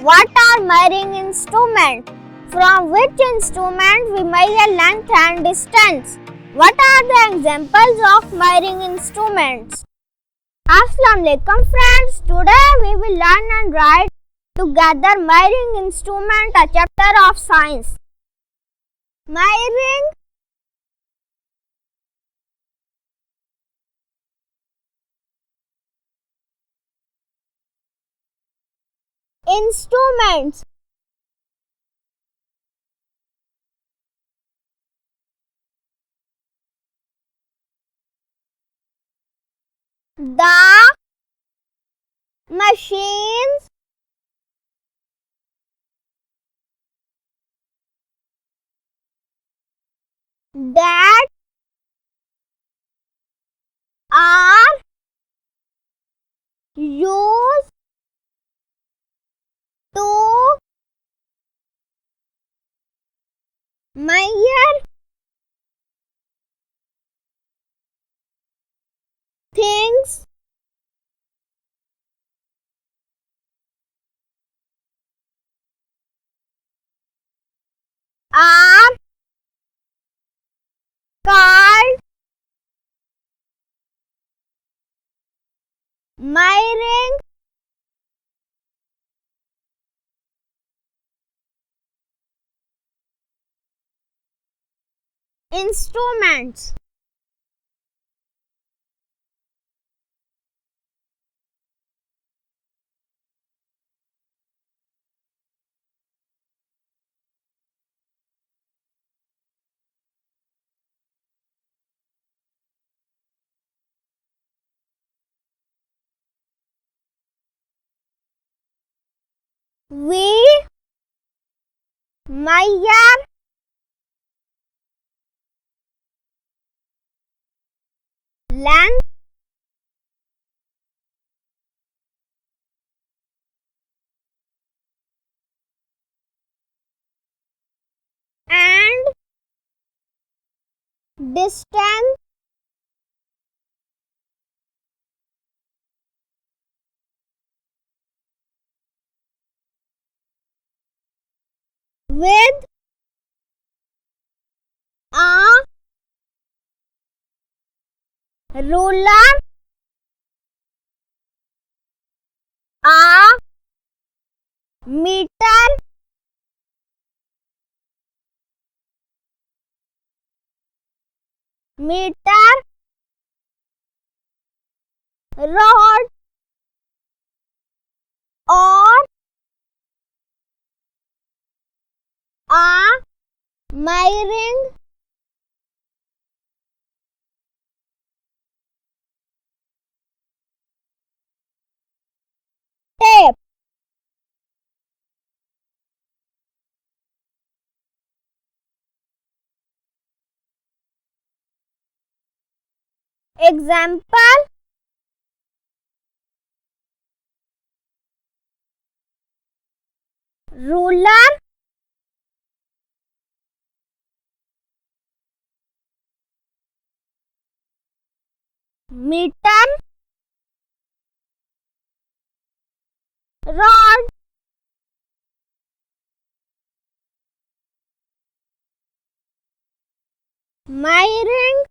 What are measuring instruments? From which instrument we measure length and distance? What are the examples of measuring instruments? Assalamu alaikum friends. Today we will learn and write together measuring instrument, a chapter of science. Measuring instruments. The machines that are used to measure things are called measuring instruments. We measure length and distance with a ruler, a meter, rod, or a measuring tape. Example: ruler, meter, rod, measuring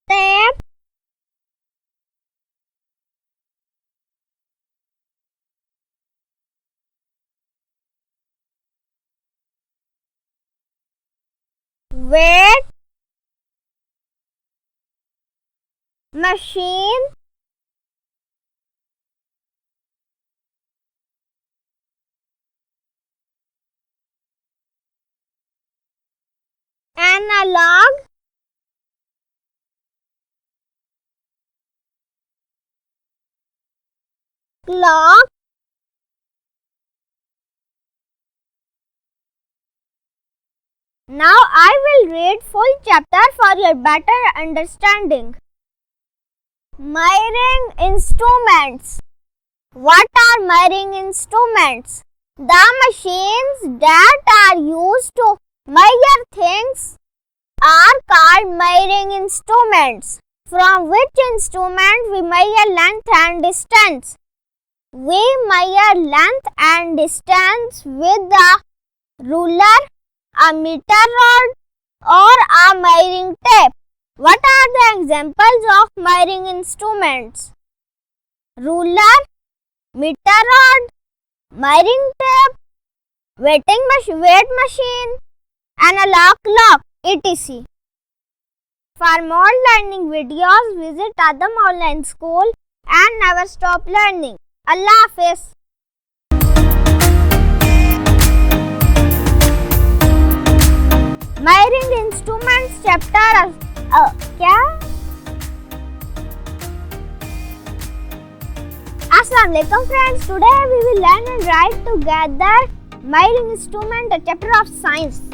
tape, weight, machine, analog, clock, Now I will read full chapter for your better understanding. Measuring instruments. What are measuring instruments? The machines that are used to measure things are called measuring instruments, from which instrument we measure length and distance. We measure length and distance with a ruler, a meter rod, or a measuring tape. What are the examples of measuring instruments? Ruler, meter rod, measuring tape, weight machine, analog clock, etc. For more learning videos, visit Adam Online School and never stop learning. Allah Hafiz. Measuring instruments chapter क्या? Assalamu alaikum friends. Today we will learn and write together measuring instrument, a chapter of science.